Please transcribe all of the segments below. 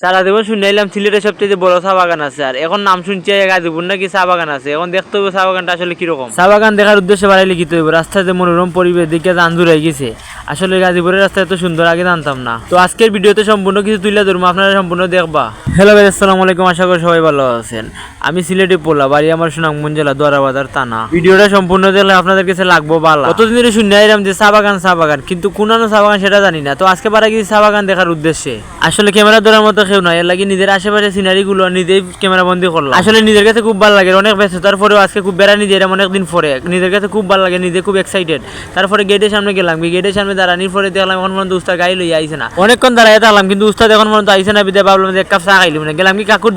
সারা জীবন শুনাইলাম সিলেটের সবচেয়ে বড় চা বাগান আছে, আর এখন নাম শুনছি গাজীপুর নাকি চা বাগান আছে। এখন দেখতে হবে চা বাগানটা আসলে কিরকম। চা বাগান দেখার উদ্দেশ্যে বাড়াইলে কি হইব, রাস্তাতে মনোরম পরিবেশ দেখে জান জুড়াই গেছে। আসলে গাজীপুরের রাস্তা এত সুন্দর আগে জানতাম না। তো আজকের ভিডিওতে সম্পূর্ণ কিছু তুলে ধরবো, আপনারা সম্পূর্ণ দেখবা। হ্যালো ভাই, আসসালামু আলাইকুম, আশা করি সবাই ভালো আছেন। আমি সিলেটে পোলা, বাড়ি আমার সুনামগঞ্জ জেলা দোয়ারাবাজার থানা। ভিডিওটা সম্পূর্ণ দেখলে আপনাদের কাছে লাগবো ভালো। কতদিন ধরে শুনে আইলাম যে চা বাগান, কিন্তু কোন চা বাগান সেটা জানি না। তো আজকে বাড়া গেছি চা বাগান দেখার উদ্দেশ্যে। আসলে ক্যামেরা ধরার মতো কেউ নাই, এর লাগে নিজের আশেপাশে সিনারি গুলো নিজেই ক্যামেরা বন্দি করলাম। আসলে নিজের কাছে খুব ভালো লাগে, অনেক ব্যস্ত তারপরেও আজকে খুব বেড়া নিজে এরকম অনেকদিন পরে নিজের কাছে খুব ভালো লাগে, নিজে খুব এক্সাইটেড। তারপরে গেটের সামনে গেলাম, গেটের সামনে দাঁড়ানির পরে দেখলাম এখন পর্যন্ত উস্তাদ গাড়ি লইয়া আইছে না। অনেকক্ষণ দাঁড়াই থাকলাম কিন্তু উস্তাদ এখন পর্যন্ত আইছে না। বিদে ভাবলাম যে এক কাপ চা খাইলাম না। গেলাম কি কাকুর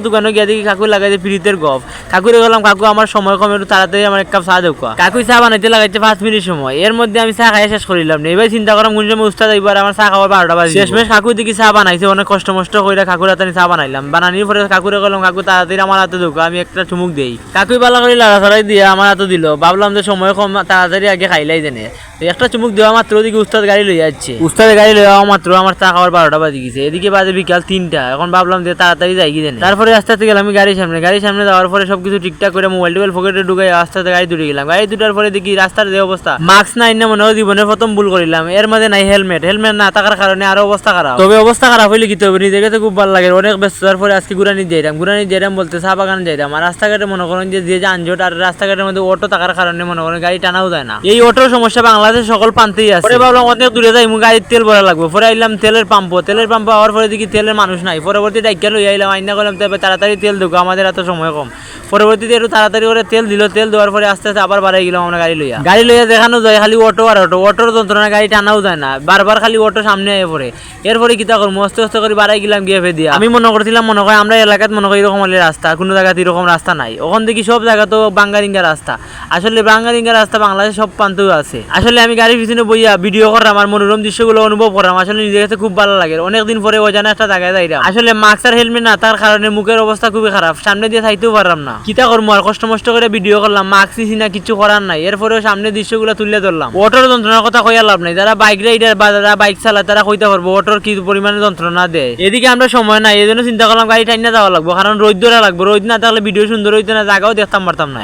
দোকানে গিয়ে দেখি কাকুর লাগাইছে ফ্রিতের গপ। কাকুরে গেলাম, কাকু আমার সময় কম, একটু তাড়াতাড়ি আমার এক কাপ চা দেও। কাকুই চা বানাইতে লাগাইছে 5 মিনিট সময়। এর মধ্যে আমি চা খাই শেষ করিলাম না। এবার চিন্তা করলাম কোন সময় উস্তাদ আইবার, আমার চা খাওয়ার 12টা বাজে। শেষমেশ কাকু দেখি চা বানাইছে, অনেক কষ্ট করে কাকুর হাতে চা বানাইলাম। বানানির পরে কাকুরে গেলাম, কাকু তাড়াতাড়ি আমার হাতে দেও, আমি একটা চুমুক দেই। কাকুই বালা করে লাড়াছাড়াই দিয়ে আমার হাতে দিল। ভাবলাম যে সময় কম, তাড়াতাড়ি আগে খাইলাই জানে। একটা চুমুক দেওয়া মাত্র ওদিকে উস্তাদ গাড়ি লইয়া যাচ্ছে। উস্তাদের গাড়ি লইয়া মাত্র আমার চা খাওয়ার 12টা বাজে গেছে। এদিকে বাজে বিকাল 3টা। এখন ভাবলাম যে তাড়াতাড়ি যাই কি জানি। তারপরে আস্তে আস্তে গেলাম আমি গাড়ির সামনে যাওয়ার পরে সবকিছু ঠিকঠাক করে মোবাইল পকেটে ঢুকাই আস্তে আস্তে গাড়ি দুটে গেলাম। গাড়ি দুটার পরে দেখি রাস্তার যে অবস্থা, মাস্ক নাই না, মনে হয় জীবনের প্রথম ভুল করিলাম। এর মধ্যে নাই হেলমেট না থাকার কারণে আরো অবস্থা খারাপ। তবে অবস্থা খারাপ হইলে কি হবে, নিজের কাছে খুব ভালো লাগে। অনেক ব্যস্ততার পরে আজকে ঘুরানি যাইলাম বলতে চা বাগান যাইলাম। আর রাস্তাঘাটে মনে করেন যে যানজট, আর রাস্তাঘাটের মধ্যে অটো থাকার কারণে মনে করেন গাড়ি টানাও যায় না। এই অটোর সমস্যা বাংলাদেশের সকল প্রান্তেই আছে। পরে ভাবলাম অনেক দূরে যাই, গাড়ির তেল ভরা লাগবে। পরে আইলাম তেলের পাম্প হওয়ার পরে দেখি তেলের মানুষ নাই। পরবর্তী ডাইকা লই আইলাম, আইনা করলাম তবে তাড়াতাড়ি তেল দেবো, আমাদের এত সময় কম। পরবর্তীতে একটু তাড়াতাড়ি করে তেল দিল। তেল দেওয়ার পরে আস্তে আস্তে আবার বাড়াই গেলাম আমরা গাড়ি লইয়া দেখানো যায় খালি অটো আর অটোর যন্ত্রণা, গাড়ি টানাও যায় না, বারবার খালি অটো সামনে আয় পড়ে। এরপরে কিতা করবো, আস্তে করে বাড়াই গেলাম গিয়ে দিয়া। আমি মনে করছিলাম আমরা এলাকাত এরকম রাস্তা, কোনো জায়গাতে এরকম রাস্তা নাই। ওখান থেকে সব জায়গা তো বাঙ্গারিঙ্গা রাস্তা। আসলে বাঙ্গারিঙ্গা রাস্তা বাংলাদেশ সব প্রান্তেও আছে। আসলে আমি গাড়ির পিছনে বইয়া ভিডিও করলাম আর মনোরম দৃশ্যগুলো অনুভব করলাম। আসলে নিজের কাছে খুব ভালো লাগে। অনেকদিন পরে অজানা একটা জায়গায় যাইলাম। আসলে মাস্ক আর হেলমেট না তার কারণে মুখের অবস্থা খুবই খারাপ, সামনে দিয়ে চাইতেও পারলাম না। কিতা করবো আর কষ্ট করে ভিডিও করলাম, মাস্ক দিছি না, কিছু করার নাই। এরপরেও সামনে দৃশ্যগুলো তুলে ধরলাম। অটোর যন্ত্রণার কথা কইয়া লাভ নাই, যারা বাইক রাইডার বা যারা বাইক চালায় তারা কইতে পারবো অটোর কি পরিমাণে যন্ত্রণা দেয়। এদিকে আমরা সময় নাই, এই জন্য চিন্তা করলাম গাড়ি টাইনা যাওয়া লাগবো, কারণ রোদ ধরা লাগবে। রোদ না থাকলে ভিডিও সুন্দর হইতো না, জায়গাও দেখতাম পারতাম না।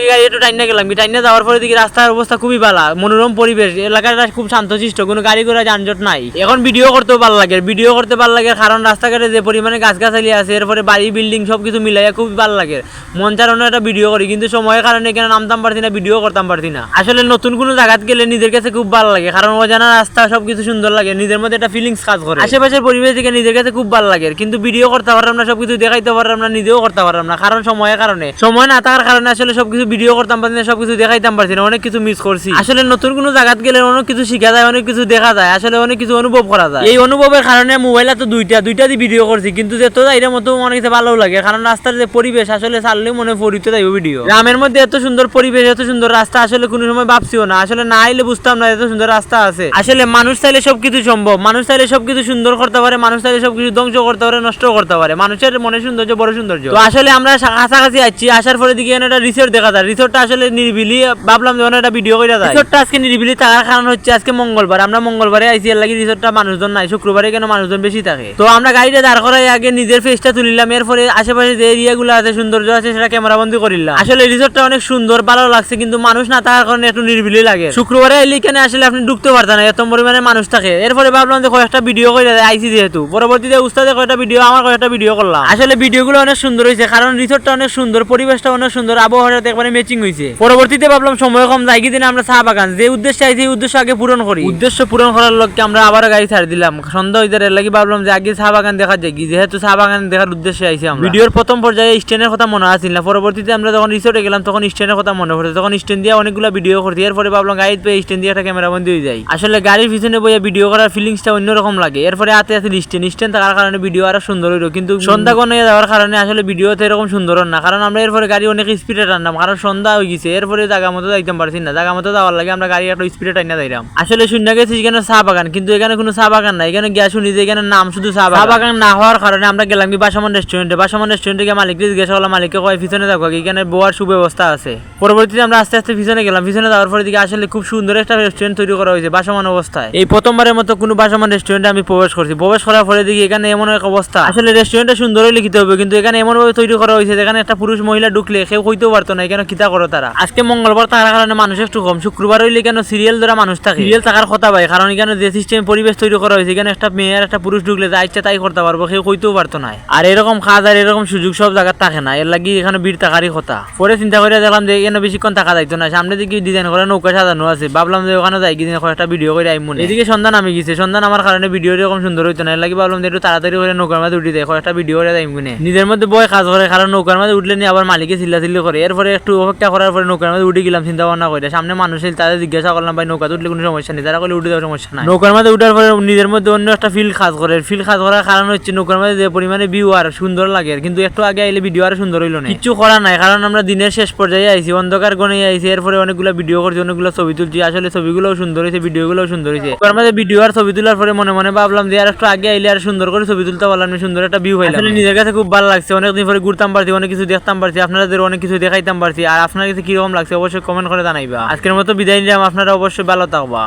গাড়ি একটু টাইনা গেলাম, টাইনা যাওয়ার পরে দেখি রাস্তার অবস্থা খুবই ভালো, মনোরম পরিবেশ, এলাকাটা খুব শান্তশিষ্ট, কোনো গাড়ি ঘোড়া যানজট নাই। এখন ভিডিও করতেও ভালো লাগে, কারণ রাস্তাঘাটে যে পরিমাণে গাছগাছালি আছে, এরপরে বাড়ি বিল্ডিং সবকিছু মিলাইয়া খুব ভালো লাগে। মন চারণে একটা ভিডিও করি, কিন্তু সময়ের কারণে এখানে নামতাম পারছি না, ভিডিও করতাম পারছি না। আসলে নতুন কোনো জায়গায় গেলে নিজের কাছে খুব ভালো লাগে, কারণ অজানা রাস্তা সবকিছু সুন্দর লাগে, নিজের মধ্যে একটা ফিলিংস কাজ করে। আশেপাশের পরিবেশ থেকে নিজের কাছে খুব ভালো লাগে, কিন্তু ভিডিও করতে পারলাম না, সবকিছু দেখাইতে পারলাম না, নিজেও করতে পারলাম না, কারণ সময়ের কারণে। সময় না থাকার কারণে আসলে সবকিছু ভিডিও করতাম পারছি না, সবকিছু দেখাইতাম পারছি না, অনেক কিছু মিস করছি। আসলে নতুন কোনো জায়গায় গেলে অনেক কিছু শিখা যায়, অনেক কিছু দেখা যায়, আসলে অনেক কিছু অনুভব করা যায়। এই অনুভবের কারণে মোবাইল তো দুইটা দিয়ে ভিডিও করছি, কিন্তু যেত এর মতো মনে হচ্ছে ভালো লাগে, কারণ রাস্তার যে পরিবেশ আসলে ছাড়লেও মনে পড়িতে যাইব ভিডিও। গ্রামের মধ্যে এত সুন্দর পরিবেশ, এত সুন্দর রাস্তা, আসলে কোনো সময় ভাবছিও না। আসলে না আইলে বুঝতাম না এত সুন্দর রাস্তা আছে। আসলে মানুষ চাইলে সবকিছু সম্ভব, মানুষ চাইলে সবকিছু সুন্দর করতে পারে, মানুষ চাইলে সবকিছু ধ্বংস করতে পারে, নষ্ট করতে পারে। মানুষের মনে সৌন্দর্য বড় সৌন্দর্য। তো আসলে আমরা কাছাকাছি আসছি, আসার পরে দিকে একটা রিসোর্ট দেখা যায়। রিসোর্টটা আসলে নিরিবিলি, ভাবলাম যখন একটা ভিডিও করে যায়। রিসোর্টটা আজকে নিরিবিলি থাকার কারণ হচ্ছে আজকে মঙ্গলবার, আমরা মঙ্গলবারে আইসি, এর লাগি রিসোর্টটা মানুষজন নাই। শুক্রবারে কেন মানুষজন বেশি থাকে। তো আমরা গাড়িটা দাঁড় করাই আগে নিজের ফেসটা তুলিলাম, এরপরে আশেপাশে যে এরিয়াগুলো আছে সৌন্দর্য আছে সেটা ক্যামেরা বন্দি করিলাম। আসলে রিসোর্টটা অনেক সুন্দর, ভালো লাগছে, কিন্তু মানুষ না থাকার কারণে একটু নিরিবিলি লাগে। শুক্রবারে আইলে এখানে আসলে আপনি ঢুকতে পারতেন না, এত পরিমাণে মানুষ থাকে। এরপরে ভাবলাম যে কয়েকটা ভিডিও করে আইসি যেহেতু, পরবর্তীতে উস্তাদে কয়েকটা ভিডিও, আমার কয়েকটা ভিডিও করলাম। আসলে ভিডিওগুলো অনেক সুন্দর হয়েছে, কারণ রিসোর্টটা অনেক সুন্দর, পরিবেশটা অনেক সুন্দর, আবহাওয়াটা একবারে ম্যাচিং হয়েছে। পরবর্তীতে ভাবলাম সময় কম, যাই দিন আমরা চা বাগান যে উদ্দেশ্যে আইছি এই উদ্দেশ্য আগে পূরণ করি। উদ্দেশ্য পূরণ করার লক্ষ্যে আমরা আবারও গাড়ি ছাড় দিলাম। সন্ধ্যা হইতে লাগি ভাবলাম যে আগে চা বাগান দেখা যায়, যেহেতু চা বাগান দেখার উদ্দেশ্যে আইছি আমরা। ভিডিওর প্রথম পর্যায়ে স্ট্যান্ডের কথা মনে আসছিল না, পরবর্তীতে আমরা যখন রিসোর্টে গেলাম তখন স্ট্যান্ডের কথা মনে পড়ছে, তখন স্ট্যান্ড দিয়ে অনেকগুলো ভিডিও করছি। এরপরে ভাবলাম গাড়িতে পেয়ে স্ট্যান্ড দিয়ে একটা ক্যামেরা বন্দি হয়ে যায়। আসলে গাড়ির পিছনে বইয়া ভিডিও করার ফিলিংসটা অন্যরকম লাগে। এরপরে হাতে স্ট্যান্ড থাকার কারণে ভিডিও আরো সুন্দর হইল, কিন্তু সন্ধ্যা গনে যাওয়ার কারণে আসলে ভিডিওতে এরকম সুন্দর না, কারণ আমরা এরপরে গাড়ি অনেক স্পিডে টানলাম, কারণ সন্ধ্যা হয়ে গেছে। এরপরে জায়গা মতো যাইতাম পারছি না, জায়গা মতো যাওয়ার লাগে আমরা গাড়ি একটা স্পিডে টাইনা যাইলাম। আসলে শূন্য গেছি এখানে চা বাগান, কিন্তু এখানে কোনো চা বাগান নাই। এখানে গ্যাস শুনি যে এখানে নাম শুধু চা বাগান না হওয়ার কারণে আমরা গেলাম কি বাসামান রেস্টুরেন্টে গিয়ে মালিককে জিজ্ঞাসা করলাম, মালিককে কয় পিছনে যাবো, এখানে বোয়ার সুব্যবস্থা আছে। পরবর্তীতে আমরা আস্তে আস্তে পিছনে গেলাম। পিছনে যাওয়ার পরে দিকে আসলে খুব সুন্দর একটা রেস্টুরেন্ট তৈরি করা হয়েছে বাসমান অবস্থায়। এই প্রথমবারের মতো কোনো বাসমান রেস্টুরেন্টে আমি প্রবেশ করছি। প্রবেশ করার পরে দিকে এখানে এমন এক অবস্থা, আসলে রেস্টুরেন্টটা সুন্দরই লিখিত হবে, কিন্তু এখানে এমন ভাবে তৈরি করা হয়েছে যেখানে একটা পুরুষ মহিলা ঢুকলে কেউ হইতেও পারতো না এখানে কিতা করো তারা। আজকে মঙ্গলবার থাকার কারণে মানুষ একটু কম, শুক্রবার হইলে কেন সিরিয়াল ধরা মানুষ থাকে, সিরিয়াল থাকার কথা ভাই, কারণ এখানে যে সিস্টেম পরিবেশ তৈরি করা হয়েছে এখানে একটা মেয়ে আর একটা পুরুষ ঢুকলে যা ইচ্ছা তাই করতে পারবো, কেউ হইতেও পারতো না। আর এরকম কাজ আর এরকম সুযোগ সব জায়গায় থাকে না, এর লাগি এখানে ভিড় থাকারই কথা। পরে চিন্তা করে দেখলাম যে এখানে বেশিক্ষণ থাকা যাইতো না, সামনে দিকে ডিজাইন করে নৌকা সাজানো আছে, ভাবলাম যে ওখানে যাই গিয়ে একটা ভিডিও করে আইমু। এদিকে সন্ধান আমি গেছি, সন্ধান আমার কারণে ভিডিও এরকম সুন্দর হইতো না, এর লাগি ভাবলাম যে একটু তাড়াতাড়ি করে নৌকার মাঝে উঠে দেয় একটা ভিডিও করে যাইমু। নিজের মধ্যে বয় কাজ করে, কারণ নৌকার মাঝে উঠলে নিয়ে আবার মালিকে চিল্লাচিল্লি করে। এরপরে একটু অপেক্ষা করার পরে নৌকার মাঝে উঠে গেলাম চিন্তা ভাবনা করে। সামনে মানুষ তাদের জিজ্ঞাসা করলাম ভাই নৌকা উঠলে কোনো সমস্যা নেই, তারা বলে উঠে যাওয়ার সমস্যা নাই। নৌকার মাঝে উঠার পরে নিজের মধ্যে অন্য একটা ফিল কাজ করে। ফিল কাজ করার কারণ হচ্ছে নৌকার মাঝে যে পরিমাণে ভিউ আর সুন্দর লাগে, কিন্তু একটু আগে আইলে ভিডিও আর সুন্দর হইলো না। কিছু করা নাই, কারণ আমরা দিনের শেষ পর্যায়ে আইছি, অন্ধকার গনে আইছি। এরপরে অনেকগুলো ভিডিও করছি, অনেকগুলো ছবি তুলছি। আসলে ছবিগুলোও সুন্দর হয়েছে, ভিডিওগুলোও সুন্দর হয়েছে। নৌকার মাঝে ভিডিও আর ছবি তোলার পরে মনে মনে ভাবলাম যে আর একটু আগে আইলে আর সুন্দর করে ছবি তুলতে পারলাম, সুন্দর একটা ভিউ হইলাম। আসলে নিজের কাছে খুব ভালো লাগছে, অনেকদিন পরে ঘুরতাম পারছি, অনেক কিছু দেখতাম পারছি, আপনাদের অনেক কিছু দেখাইতাম পারছি। আর আপনার কাছে কিরকম লাগছে অবশ্যই কমেন্ট করে জানাইবা। আজকের মতো বিদায় নিলাম, আপনারা অবশ্যই ভালো থাকবা।